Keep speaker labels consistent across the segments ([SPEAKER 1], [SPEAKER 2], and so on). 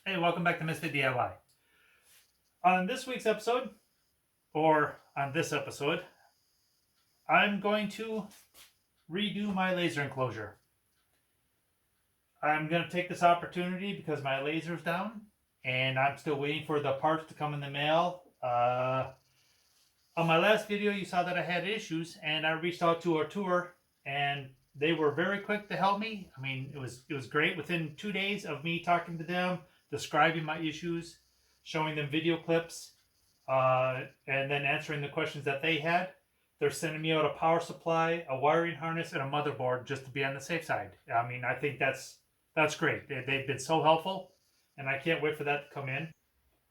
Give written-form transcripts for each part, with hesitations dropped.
[SPEAKER 1] Hey, welcome back to Misfit DIY. On this week's episode, or on this episode, I'm going to redo my laser enclosure. I'm going to take this opportunity because my laser's down and I'm still waiting for the parts to come in the mail. On my last video, you saw that I had issues and I reached out to Ortur and they were very quick to help me. I mean, it was great. Within 2 days of me talking to them, describing my issues, showing them video clips, and then answering the questions that they had. They're sending me out a power supply, a wiring harness, and a motherboard just to be on the safe side. I mean, I think that's great. They've been so helpful, and I can't wait for that to come in.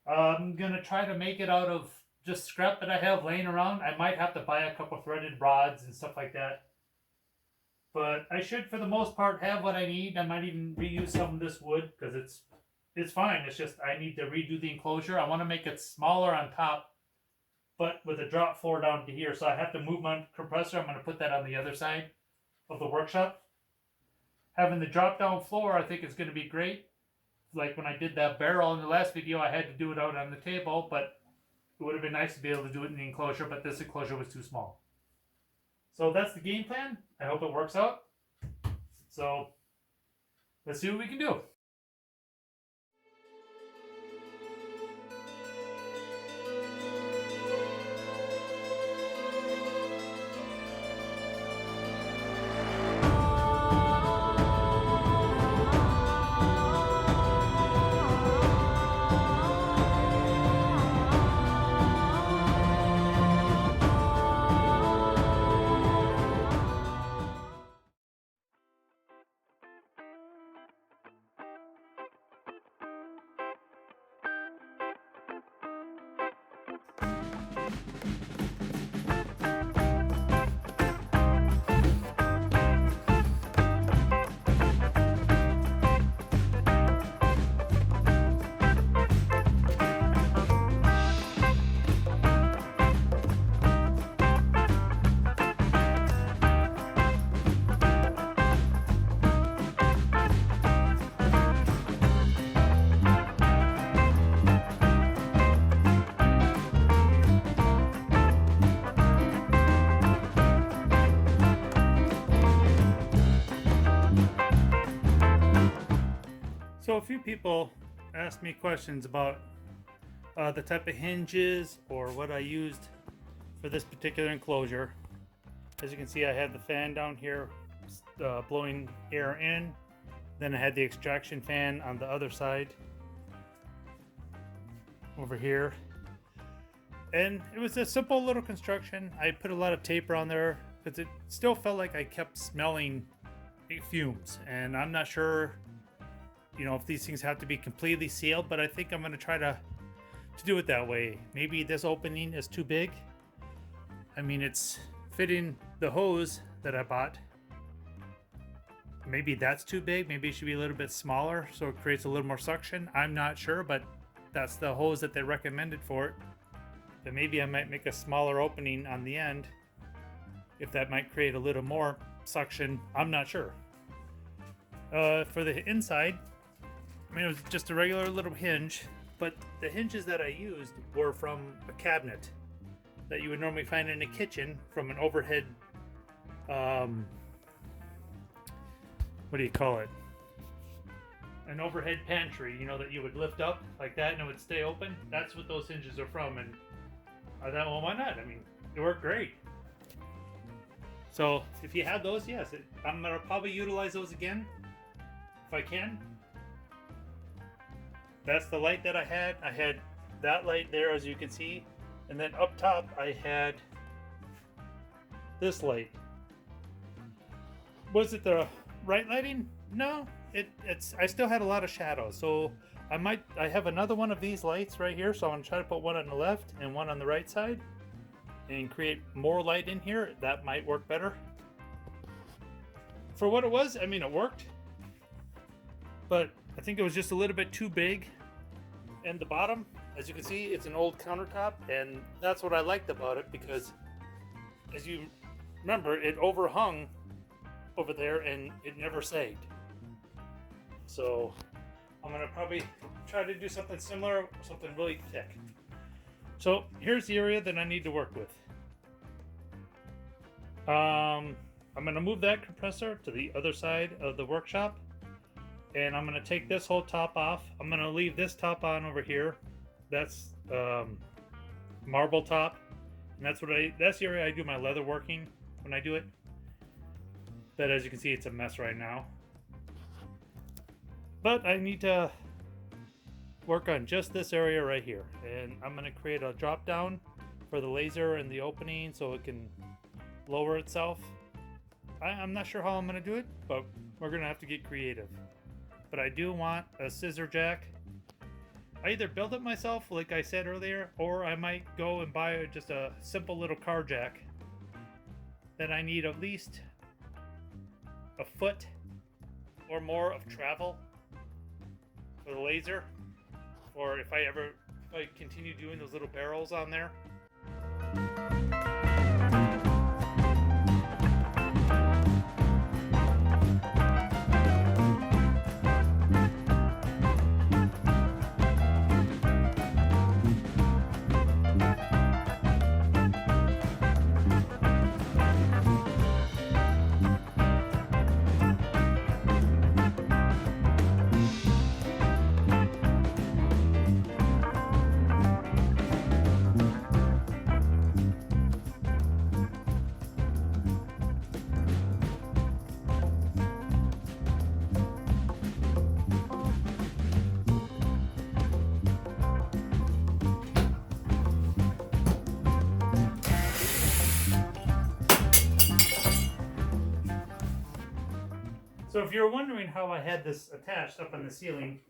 [SPEAKER 1] I'm gonna try to make it out of just scrap that I have laying around. I might have to buy a couple threaded rods and stuff like that, but I should, for the most part, have what I need. I might even reuse some of this wood because it's fine. It's just I need to redo the enclosure. I want to make it smaller on top, but with a drop floor down to here. So I have to move my compressor. I'm going to put that on the other side of the workshop. Having the drop down floor, I think is going to be great. Like when I did that barrel in the last video, I had to do it out on the table, but it would have been nice to be able to do it in the enclosure, but this enclosure was too small. So that's the game plan. I hope it works out. So let's see what we can do. So a few people asked me questions about the type of hinges or what I used for this particular enclosure. As you can see, I had the fan down here blowing air in. Then I had the extraction fan on the other side over here. And it was a simple little construction. I put a lot of tape around there because it still felt like I kept smelling fumes. And I'm not sure, if these things have to be completely sealed, but I think I'm going to try to do it that way. Maybe this opening is too big. I mean, it's fitting the hose that I bought. Maybe that's too big. Maybe it should be a little bit smaller so it creates a little more suction. I'm not sure, but that's the hose that they recommended for it. But maybe I might make a smaller opening on the end if that might create a little more suction. I'm not sure. For the inside, I mean, it was just a regular little hinge, but the hinges that I used were from a cabinet that you would normally find in a kitchen from an overhead, what do you call it? An overhead pantry, that you would lift up like that and it would stay open. That's what those hinges are from. And I thought, well, why not? I mean, it worked great. So if you have those, yes, I'm going to probably utilize those again if I can. That's the light that I had. I had that light there, as you can see. And then up top, I had this light. Was it the right lighting? No, it's. I still had a lot of shadows. So I have another one of these lights right here. So I'm going to try to put one on the left and one on the right side and create more light in here. That might work better. For what it was, I mean, it worked. But I think it was just a little bit too big. And the bottom, as you can see, it's an old countertop, and that's what I liked about it because, as you remember, it overhung over there and it never sagged. So I'm gonna probably try to do something similar, something really thick. So here's the area that I need to work with. I'm gonna move that compressor to the other side of the workshop, and I'm gonna take this whole top off. I'm gonna leave this top on over here. That's marble top, and that's the area I do my leather working when I do it. But as you can see, it's a mess right now. But I need to work on just this area right here, and I'm going to create a drop down for the laser and the opening so it can lower itself. I'm not sure how I'm going to do it, but we're going to have to get creative. But I do want a scissor jack. I either build it myself, like I said earlier, or I might go and buy just a simple little car jack that I need at least a foot or more of travel for the laser, or if I continue doing those little barrels on there. So if you're wondering how I had this attached up on the ceiling,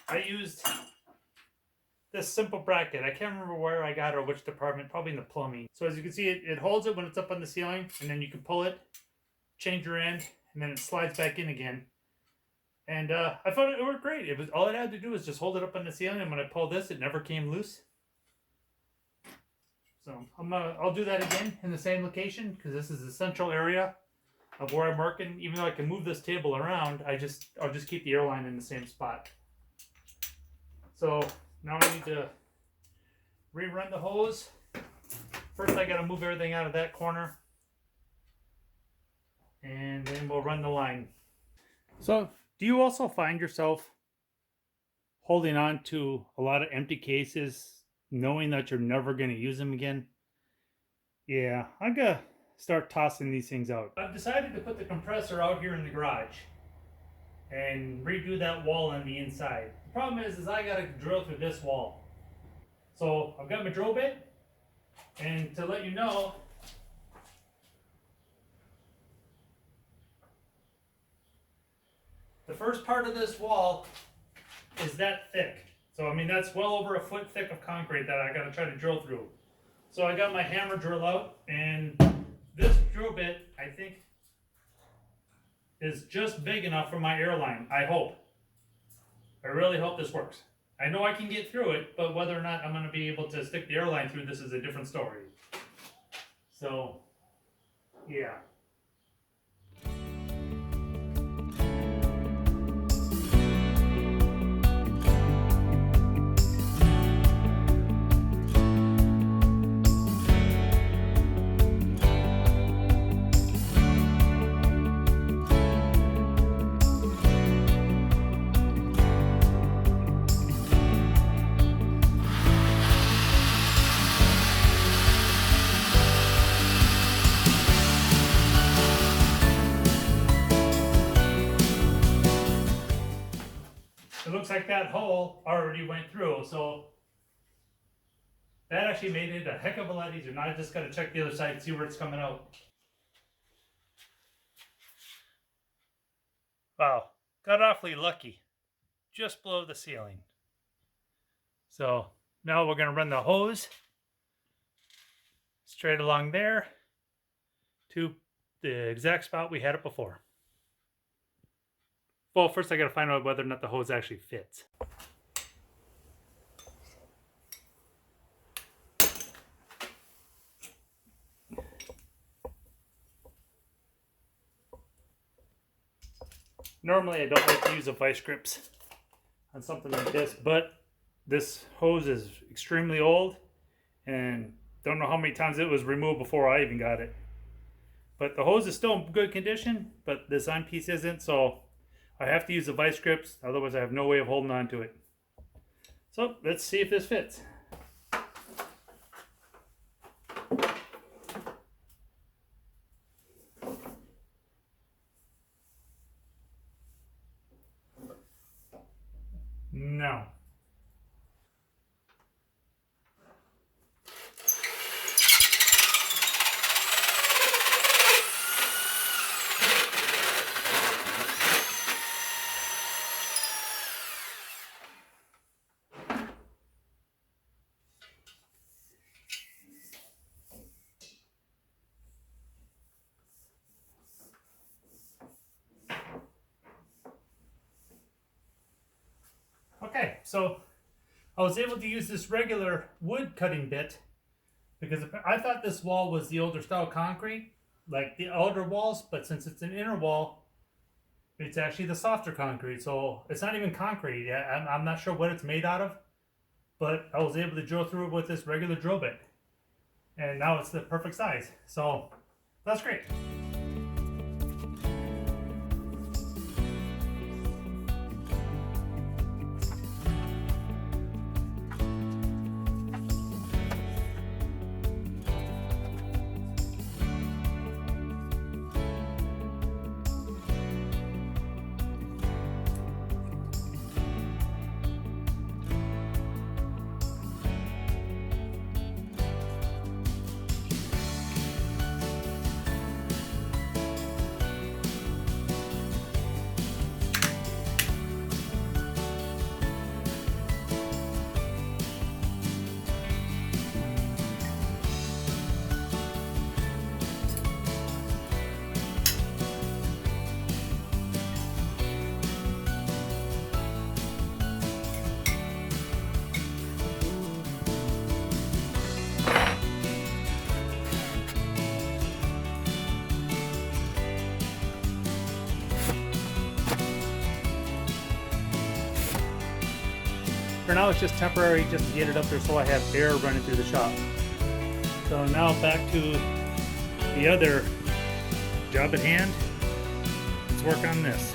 [SPEAKER 1] I used this simple bracket. I can't remember where I got it or which department, probably in the plumbing. So as you can see, it holds it when it's up on the ceiling, and then you can pull it, change your end, and then it slides back in again. And I thought it worked great. It was all it had to do was just hold it up on the ceiling, and when I pulled this, it never came loose. So I'll do that again in the same location, because this is the central area of where I'm working. Even though I can move this table around, I'll just keep the airline in the same spot. So now I need to rerun the hose. First I gotta move everything out of that corner, and then we'll run the line. So do you also find yourself holding on to a lot of empty cases, knowing that you're never going to use them again? Yeah, I'm going to start tossing these things out. I've decided to put the compressor out here in the garage and redo that wall on the inside. The problem is I got to drill through this wall. So I've got my drill bit, and to let you know, the first part of this wall is that thick. So I mean, that's well over a foot thick of concrete that I gotta try to drill through. So I got my hammer drill out, and this drill bit, I think, is just big enough for my airline. I hope. I really hope this works. I know I can get through it, but whether or not I'm gonna be able to stick the airline through this is a different story. So, yeah. It looks like that hole already went through, so that actually made it a heck of a lot easier. Now I just got to check the other side and see where it's coming out. Wow, got awfully lucky. Just below the ceiling. So now we're going to run the hose straight along there to the exact spot we had it before. Well, first I got to find out whether or not the hose actually fits. Normally I don't like to use a vice grips on something like this, but this hose is extremely old and don't know how many times it was removed before I even got it. But the hose is still in good condition, but this on piece isn't, so I have to use the vice grips, otherwise I have no way of holding on to it. So let's see if this fits. No. Okay, so I was able to use this regular wood cutting bit because I thought this wall was the older style concrete, like the outer walls, but since it's an inner wall, it's actually the softer concrete. So it's not even concrete. I'm not sure what it's made out of, but I was able to drill through it with this regular drill bit. And now it's the perfect size. So that's great. For now, it's just temporary, just to get it up there so I have air running through the shop. So now back to the other job at hand. Let's work on this.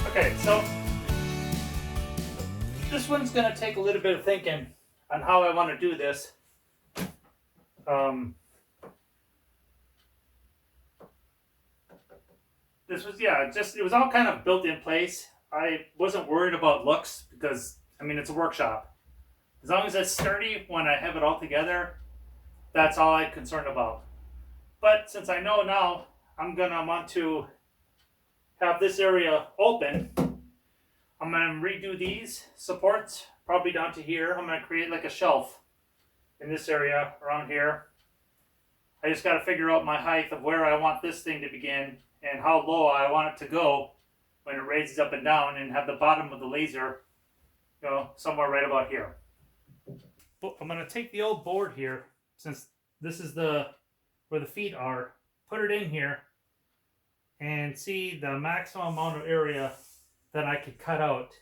[SPEAKER 1] Okay, so this one's going to take a little bit of thinking on how I want to do this. This was, it was all kind of built in place. I wasn't worried about looks because, I mean, it's a workshop. As long as it's sturdy when I have it all together, that's all I'm concerned about. But since I know now I'm going to want to have this area open, I'm going to redo these supports probably down to here. I'm going to create like a shelf in this area around here. I just got to figure out my height of where I want this thing to begin and how low I want it to go when it raises up and down, and have the bottom of the laser go somewhere right about here. I'm going to take the old board here, since this is where the feet are, put it in here and see the maximum amount of area that I could cut out.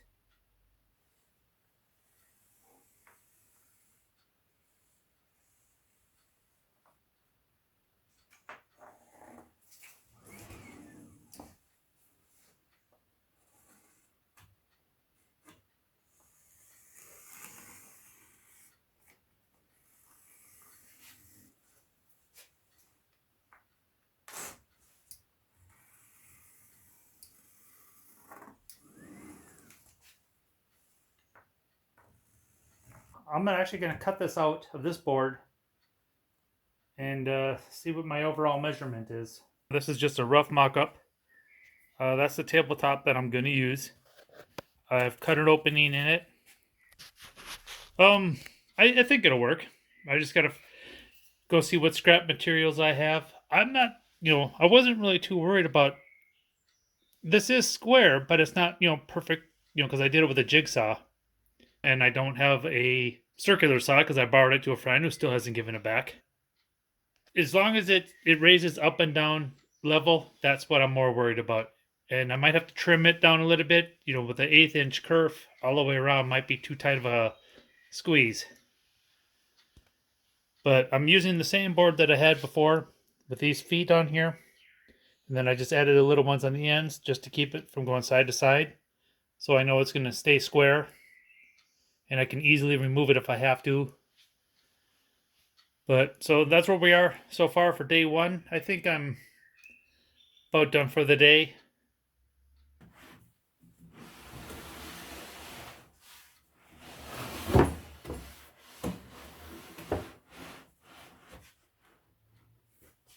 [SPEAKER 1] I'm actually going to cut this out of this board and see what my overall measurement is. This is just a rough mock-up. That's the tabletop that I'm going to use. I've cut an opening in it. I think it'll work. I just got to go see what scrap materials I have. I'm not, I wasn't really too worried about. This is square, but it's not, perfect, because I did it with a jigsaw. And I don't have a circular saw because I borrowed it to a friend who still hasn't given it back. As long as it raises up and down level, that's what I'm more worried about. And I might have to trim it down a little bit, you know, with the 1/8 inch kerf all the way around might be too tight of a squeeze. But I'm using the same board that I had before with these feet on here. And then I just added the little ones on the ends just to keep it from going side to side. So I know it's going to stay square. And I can easily remove it if I have to. But so that's where we are so far for day one. I think I'm about done for the day.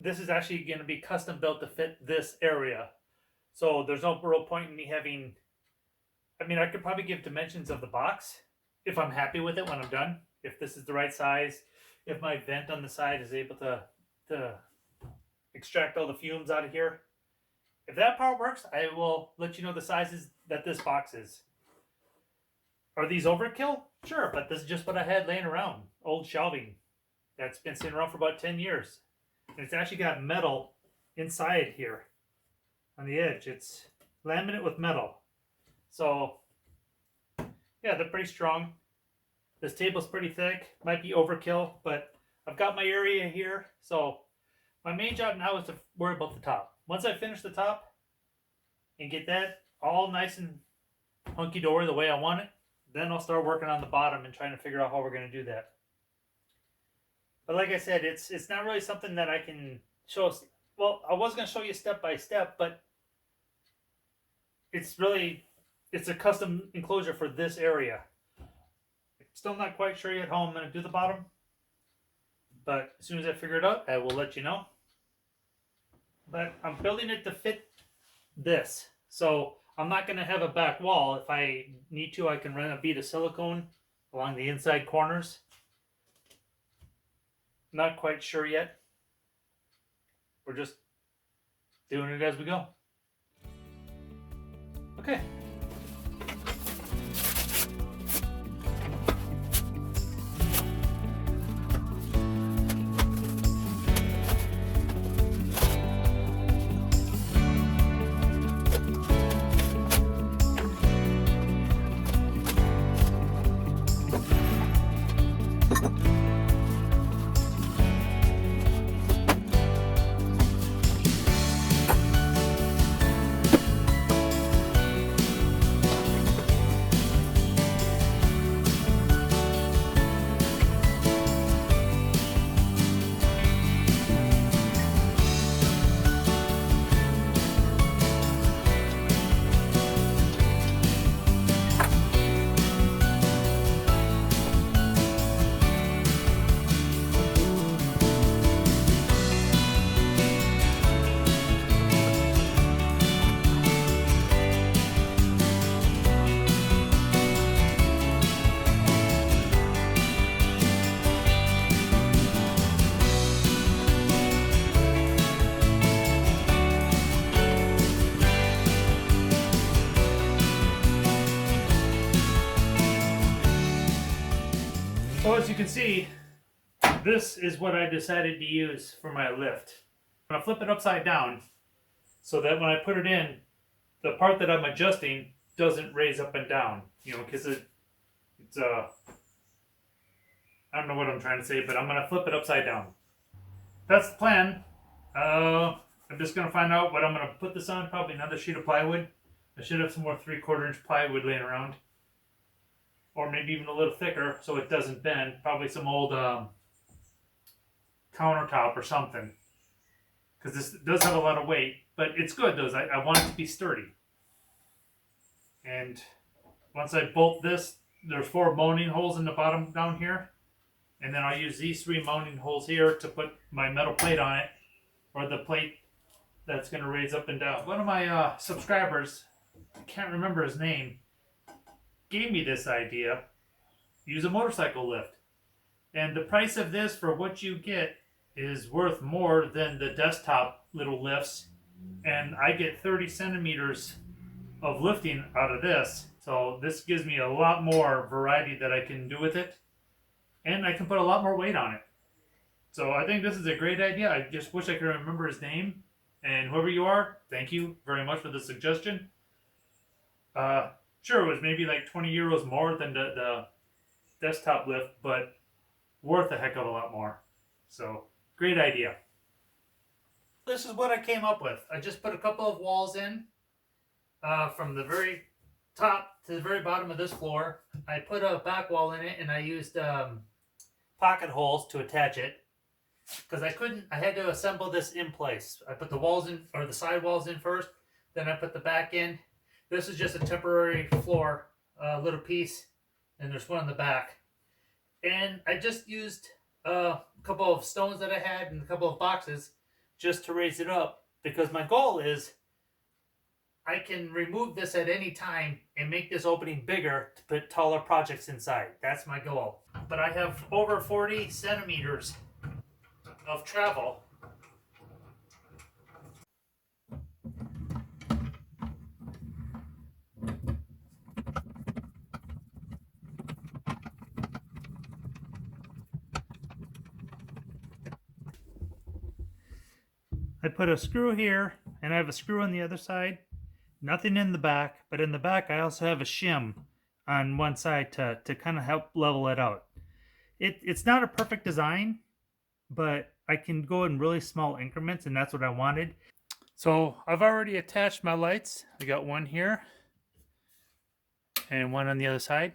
[SPEAKER 1] This is actually going to be custom built to fit this area. So there's no real point in me having, I mean, I could probably give dimensions of the box if I'm happy with it when I'm done. If this is the right size, if my vent on the side is able to extract all the fumes out of here. If that part works, I will let you know the sizes that this box is. Are these overkill? Sure, but this is just what I had laying around. Old shelving that's been sitting around for about 10 years. And it's actually got metal inside here on the edge. It's laminate with metal. So, yeah, they're pretty strong. This table's pretty thick. Might be overkill, but I've got my area here. So, my main job now is to worry about the top. Once I finish the top and get that all nice and hunky-dory the way I want it, then I'll start working on the bottom and trying to figure out how we're going to do that. But like I said, it's not really something that I can show. Well, I was going to show you step by step, but it's a custom enclosure for this area. Still not quite sure yet how I'm going to do the bottom, but as soon as I figure it out, I will let you know. But I'm building it to fit this, so I'm not going to have a back wall. If I need to, I can run a bead of silicone along the inside corners. Not quite sure yet. We're just doing it as we go. Okay. So as you can see, this is what I decided to use for my lift. I'm going to flip it upside down so that when I put it in, the part that I'm adjusting doesn't raise up and down. You know, because it's I don't know what I'm trying to say, but I'm going to flip it upside down. That's the plan. I'm just going to find out what I'm going to put this on. Probably another sheet of plywood. I should have some more 3/4 inch plywood laying around. Or maybe even a little thicker so it doesn't bend. Probably some old countertop or something. Because this does have a lot of weight. But it's good though. I want it to be sturdy. And once I bolt this, there's 4 mounting holes in the bottom down here. And then I'll use these 3 mounting holes here to put my metal plate on it. Or the plate that's going to raise up and down. One of my subscribers, I can't remember his name, gave me this idea. Use a motorcycle lift. And the price of this for what you get is worth more than the desktop little lifts. And I get 30 centimeters of lifting out of this. So this gives me a lot more variety that I can do with it. And I can put a lot more weight on it. So I think this is a great idea. I just wish I could remember his name. And whoever you are, thank you very much for the suggestion. Sure, it was maybe like 20 euros more than the desktop lift, but worth a heck of a lot more. So, great idea. This is what I came up with. I just put a couple of walls in from the very top to the very bottom of this floor. I put a back wall in it, and I used pocket holes to attach it because I had to assemble this in place. I put the walls in, or the side walls in first, then I put the back in. This is just a temporary floor, little piece, and there's one in the back. And I just used a couple of stones that I had and a couple of boxes just to raise it up, because my goal is I can remove this at any time and make this opening bigger to put taller projects inside. That's my goal. But I have over 40 centimeters of travel. I put a screw here, and I have a screw on the other side. Nothing in the back, but in the back I also have a shim on one side to kind of help level it out. It's not a perfect design, but I can go in really small increments, and that's what I wanted. So I've already attached my lights. I got one here and one on the other side.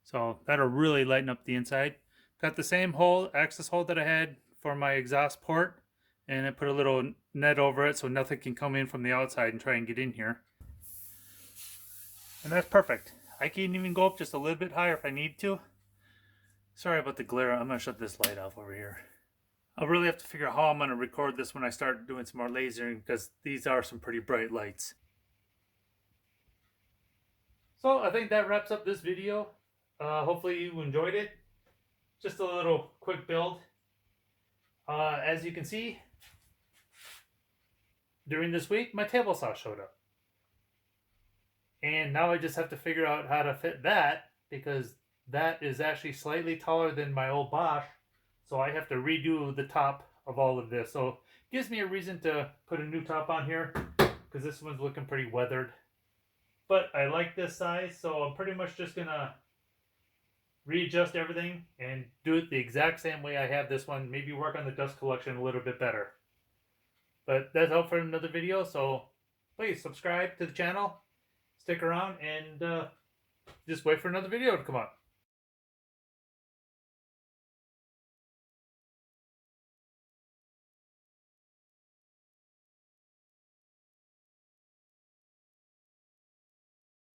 [SPEAKER 1] So that'll really lighten up the inside. Got the same hole, access hole that I had for my exhaust port, and I put a little net over it so nothing can come in from the outside and try and get in here. And that's perfect. I can even go up just a little bit higher if I need to. Sorry about the glare. I'm going to shut this light off over here. I'll really have to figure out how I'm going to record this when I start doing some more lasering, because these are some pretty bright lights. So I think that wraps up this video. Hopefully you enjoyed it. Just a little quick build. As you can see, during this week, my table saw showed up. And now I just have to figure out how to fit that, because that is actually slightly taller than my old Bosch. So I have to redo the top of all of this. So it gives me a reason to put a new top on here, because this one's looking pretty weathered. But I like this size, so I'm pretty much just going to readjust everything and do it the exact same way I have this one. Maybe work on the dust collection a little bit better. But that's all for another video, so please subscribe to the channel, stick around, and just wait for another video to come up.